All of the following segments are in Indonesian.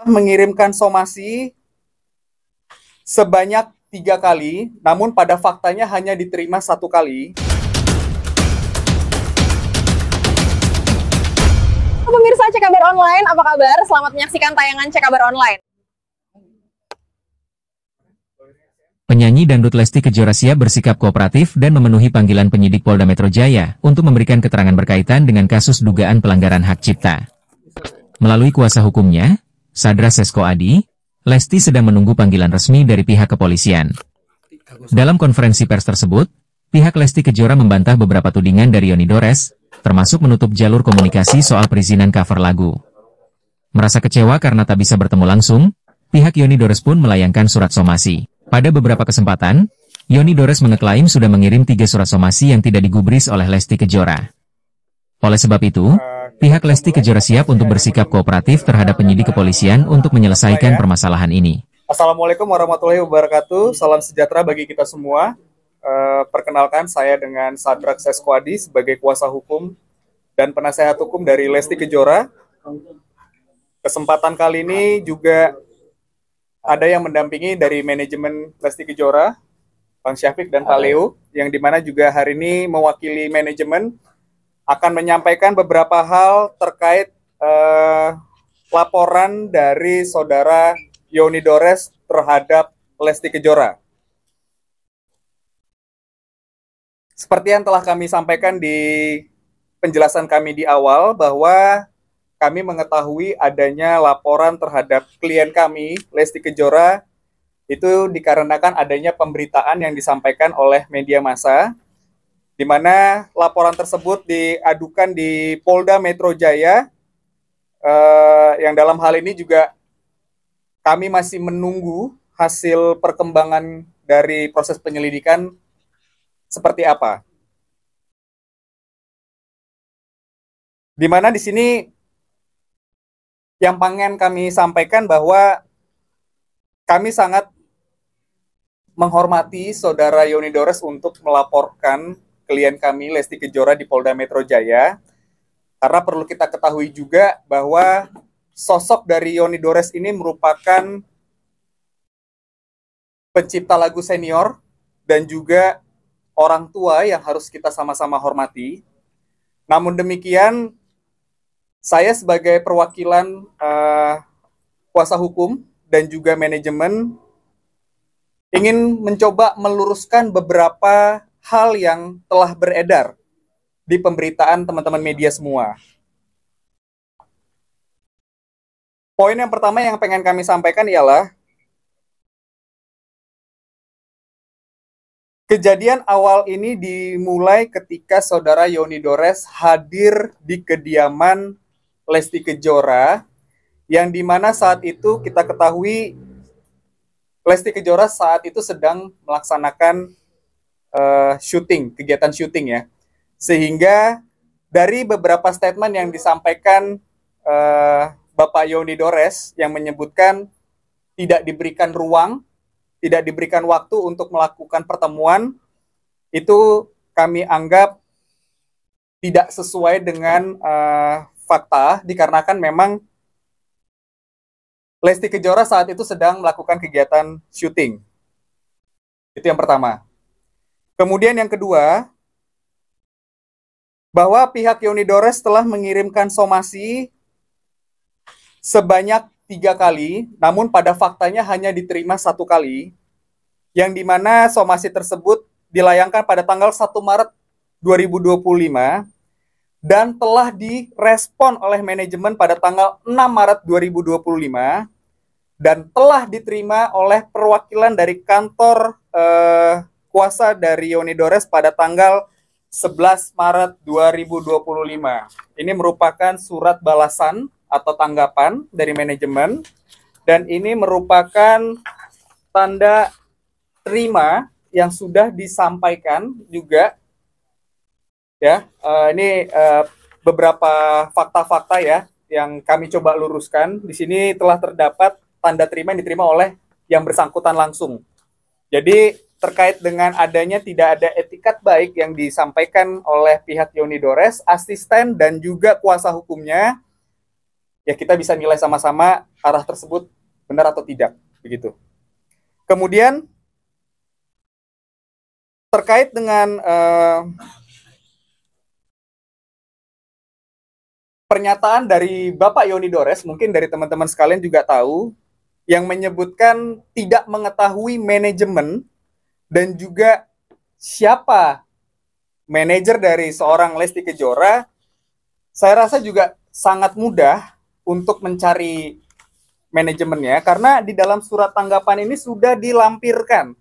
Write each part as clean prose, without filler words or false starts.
mengirimkan somasi sebanyak 3 kali, namun pada faktanya hanya diterima 1 kali. Pemirsa Cek Kabar Online, apa kabar? Selamat menyaksikan tayangan Cek Kabar Online. Penyanyi dangdut Lesti Kejora siap bersikap kooperatif dan memenuhi panggilan penyidik Polda Metro Jaya untuk memberikan keterangan berkaitan dengan kasus dugaan pelanggaran hak cipta. Melalui kuasa hukumnya, Sadra Sesko Adi, Lesti sedang menunggu panggilan resmi dari pihak kepolisian. Dalam konferensi pers tersebut, pihak Lesti Kejora membantah beberapa tudingan dari Yoni Dores, termasuk menutup jalur komunikasi soal perizinan cover lagu. Merasa kecewa karena tak bisa bertemu langsung, pihak Yoni Dores pun melayangkan surat somasi. Pada beberapa kesempatan, Yoni Dores mengeklaim sudah mengirim 3 surat somasi yang tidak digubris oleh Lesti Kejora. Oleh sebab itu, pihak Lesti Kejora siap untuk bersikap kooperatif terhadap penyidik kepolisian untuk menyelesaikan permasalahan ini. Assalamualaikum warahmatullahi wabarakatuh. Salam sejahtera bagi kita semua. Perkenalkan, saya dengan Sadra Sesko Adi sebagai kuasa hukum dan penasehat hukum dari Lesti Kejora. Kesempatan kali ini juga ada yang mendampingi dari manajemen Lesti Kejora, Bang Syafiq dan Pak Leo, yang dimana juga hari ini mewakili manajemen akan menyampaikan beberapa hal terkait laporan dari saudara Yoni Dores terhadap Lesti Kejora. Seperti yang telah kami sampaikan di penjelasan kami di awal, bahwa kami mengetahui adanya laporan terhadap klien kami, Lesti Kejora, itu dikarenakan adanya pemberitaan yang disampaikan oleh media massa, di mana laporan tersebut diadukan di Polda Metro Jaya, yang dalam hal ini juga kami masih menunggu hasil perkembangan dari proses penyelidikan seperti apa. Di mana di sini yang pengen kami sampaikan bahwa kami sangat menghormati saudara Yoni Dores untuk melaporkan klien kami Lesti Kejora di Polda Metro Jaya, karena perlu kita ketahui juga bahwa sosok dari Yoni Dores ini merupakan pencipta lagu senior dan juga orang tua yang harus kita sama-sama hormati. Namun demikian, saya sebagai perwakilan kuasa hukum dan juga manajemen ingin mencoba meluruskan beberapa hal yang telah beredar di pemberitaan teman-teman media semua. Poin yang pertama yang pengen kami sampaikan ialah kejadian awal ini dimulai ketika saudara Yoni Dores hadir di kediaman Lesti Kejora, yang dimana saat itu kita ketahui Lesti Kejora saat itu sedang melaksanakan kegiatan syuting ya. Sehingga dari beberapa statement yang disampaikan Bapak Yoni Dores yang menyebutkan tidak diberikan ruang, tidak diberikan waktu untuk melakukan pertemuan, itu kami anggap tidak sesuai dengan fakta, dikarenakan memang Lesti Kejora saat itu sedang melakukan kegiatan syuting. Itu yang pertama. Kemudian yang kedua, bahwa pihak Yoni Dores telah mengirimkan somasi sebanyak 3 kali, namun pada faktanya hanya diterima 1 kali, yang dimana somasi tersebut dilayangkan pada tanggal 1 Maret 2025, dan telah direspon oleh manajemen pada tanggal 6 Maret 2025, dan telah diterima oleh perwakilan dari kantor kuasa dari Yoni Dores pada tanggal 11 Maret 2025. Ini merupakan surat balasan atau tanggapan dari manajemen, dan ini merupakan tanda terima yang sudah disampaikan juga. Ya, ini beberapa fakta-fakta ya yang kami coba luruskan. Di sini telah terdapat tanda terima yang diterima oleh yang bersangkutan langsung. Jadi terkait dengan adanya tidak ada etikat baik yang disampaikan oleh pihak Yoni Dores, asisten dan juga kuasa hukumnya, ya kita bisa nilai sama-sama arah tersebut benar atau tidak, begitu. Kemudian terkait dengan pernyataan dari Bapak Yoni Dores, mungkin dari teman-teman sekalian juga tahu, yang menyebutkan tidak mengetahui manajemen dan juga siapa manajer dari seorang Lesti Kejora. Saya rasa juga sangat mudah untuk mencari manajemennya, karena di dalam surat tanggapan ini sudah dilampirkan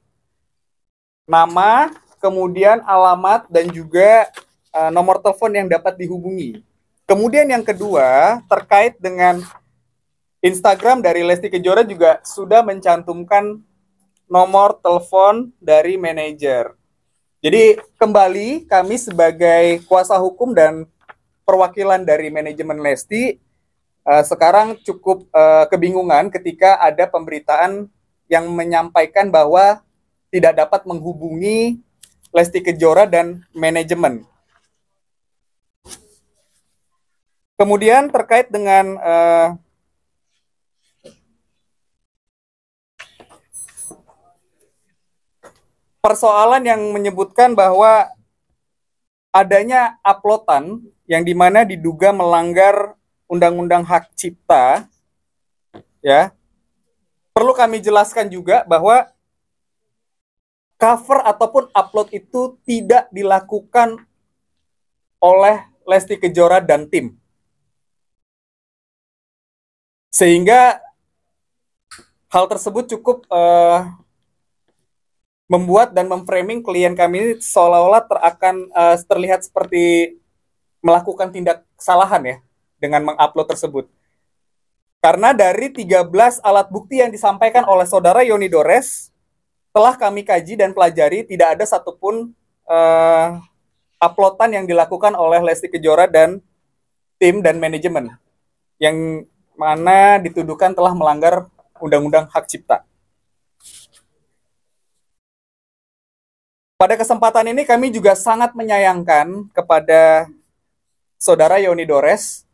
nama, kemudian alamat, dan juga nomor telepon yang dapat dihubungi. Kemudian yang kedua, terkait dengan Instagram dari Lesti Kejora juga sudah mencantumkan nomor telepon dari manajer. Jadi kembali kami sebagai kuasa hukum dan perwakilan dari manajemen Lesti sekarang cukup kebingungan ketika ada pemberitaan yang menyampaikan bahwa tidak dapat menghubungi Lesti Kejora dan manajemen. Kemudian terkait dengan persoalan yang menyebutkan bahwa adanya uploadan yang dimana diduga melanggar Undang-Undang Hak Cipta, ya, perlu kami jelaskan juga bahwa cover ataupun upload itu tidak dilakukan oleh Lesti Kejora dan tim. Sehingga hal tersebut cukup membuat dan memframing klien kami ini seolah-olah terlihat seperti melakukan tindak kesalahan ya dengan mengupload tersebut. Karena dari 13 alat bukti yang disampaikan oleh saudara Yoni Dores, telah kami kaji dan pelajari, tidak ada satupun uploadan yang dilakukan oleh Lesti Kejora dan tim dan manajemen yang mana dituduhkan telah melanggar Undang-Undang Hak Cipta. Pada kesempatan ini kami juga sangat menyayangkan kepada saudara Yoni Dores,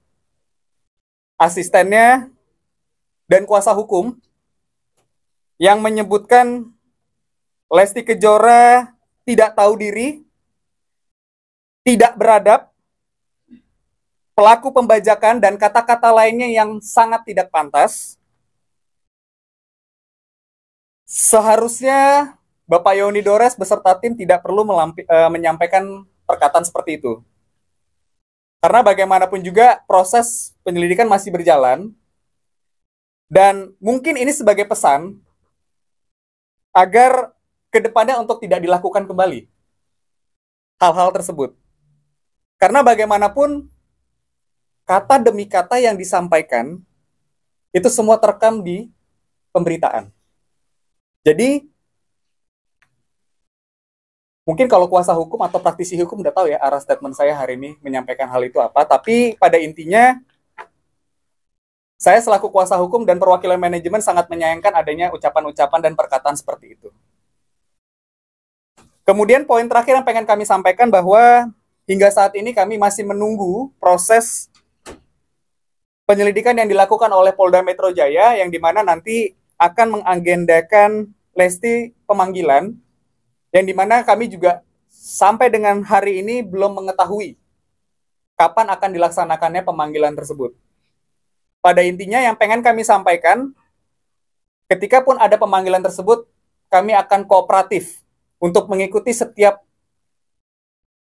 asistennya, dan kuasa hukum yang menyebutkan Lesti Kejora tidak tahu diri, tidak beradab, pelaku pembajakan, dan kata-kata lainnya yang sangat tidak pantas. Seharusnya Bapak Yoni Dores beserta tim tidak perlu menyampaikan perkataan seperti itu. Karena bagaimanapun juga proses penyelidikan masih berjalan, dan mungkin ini sebagai pesan agar kedepannya untuk tidak dilakukan kembali hal-hal tersebut. Karena bagaimanapun kata demi kata yang disampaikan itu semua terekam di pemberitaan. Jadi mungkin kalau kuasa hukum atau praktisi hukum udah tahu ya arah statement saya hari ini menyampaikan hal itu apa, tapi pada intinya saya selaku kuasa hukum dan perwakilan manajemen sangat menyayangkan adanya ucapan-ucapan dan perkataan seperti itu. Kemudian poin terakhir yang pengen kami sampaikan bahwa hingga saat ini kami masih menunggu proses penyelidikan yang dilakukan oleh Polda Metro Jaya, yang dimana nanti akan mengagendakan Lesti pemanggilan, yang dimana kami juga sampai dengan hari ini belum mengetahui kapan akan dilaksanakannya pemanggilan tersebut. Pada intinya yang pengen kami sampaikan, ketika pun ada pemanggilan tersebut, kami akan kooperatif untuk mengikuti setiap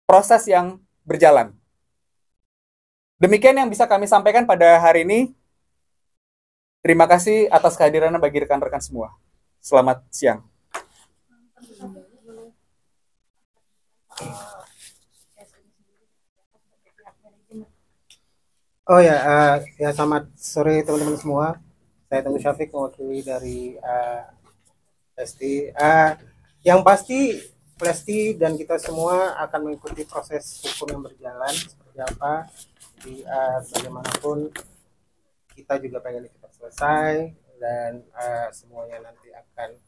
proses yang berjalan. Demikian yang bisa kami sampaikan pada hari ini. Terima kasih atas kehadirannya bagi rekan-rekan semua. Selamat siang. Oh ya, selamat sore teman-teman semua. Saya Tengku Syafiq, mewakili dari Lesti. Yang pasti Lesti dan kita semua akan mengikuti proses hukum yang berjalan seperti apa. Jadi bagaimanapun kita juga pengen cepat selesai dan semuanya nanti akan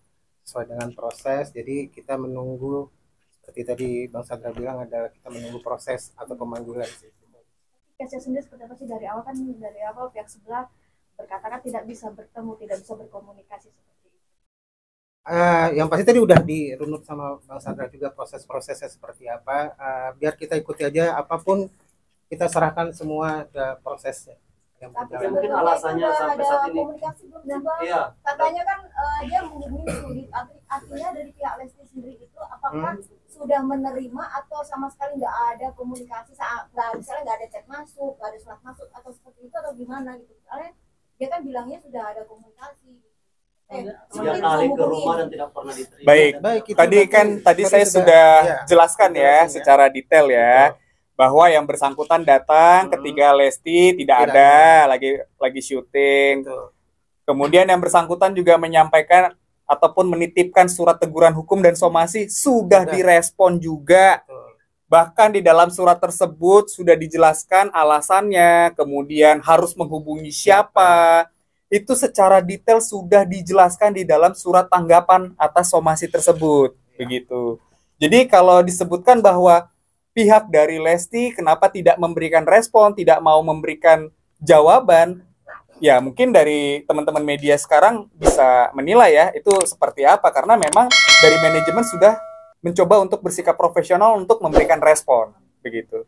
sesuai dengan proses. Jadi kita menunggu, seperti tadi Bang Sadra bilang, adalah kita menunggu proses atau pemanggilan. Kesnya sendiri seperti apa sih dari awal pihak sebelah berkatakan tidak bisa bertemu, tidak bisa berkomunikasi seperti itu. Yang pasti tadi udah dirunut sama Bang Sandra juga proses-prosesnya seperti apa. Biar kita ikuti aja, apapun kita serahkan semua ke prosesnya. Tapi mungkin alasannya sampai saat ini komunikasi belum tiba. Iya. Katanya kan dia menghubungi sulit. Artinya dari pihak Lesti sendiri itu apakah sudah menerima atau sama sekali nggak ada komunikasi saat misalnya nggak ada chat masuk, nggak ada surat masuk atau seperti itu atau gimana gitu. Soalnya dia kan bilangnya sudah ada komunikasi. Dia kali ke rumah dan tidak pernah diterima. Baik, tadi saya sudah jelaskan ya secara detail ya. Bahwa yang bersangkutan datang ketika Lesti tidak ada, lagi syuting. Kemudian yang bersangkutan juga menyampaikan ataupun menitipkan surat teguran hukum dan somasi sudah direspon juga. Bahkan di dalam surat tersebut sudah dijelaskan alasannya, kemudian harus menghubungi siapa. Itu secara detail sudah dijelaskan di dalam surat tanggapan atas somasi tersebut. Begitu. Jadi kalau disebutkan bahwa pihak dari Lesti kenapa tidak memberikan respon, tidak mau memberikan jawaban, ya mungkin dari teman-teman media sekarang bisa menilai ya itu seperti apa, karena memang dari manajemen sudah mencoba untuk bersikap profesional untuk memberikan respon, begitu.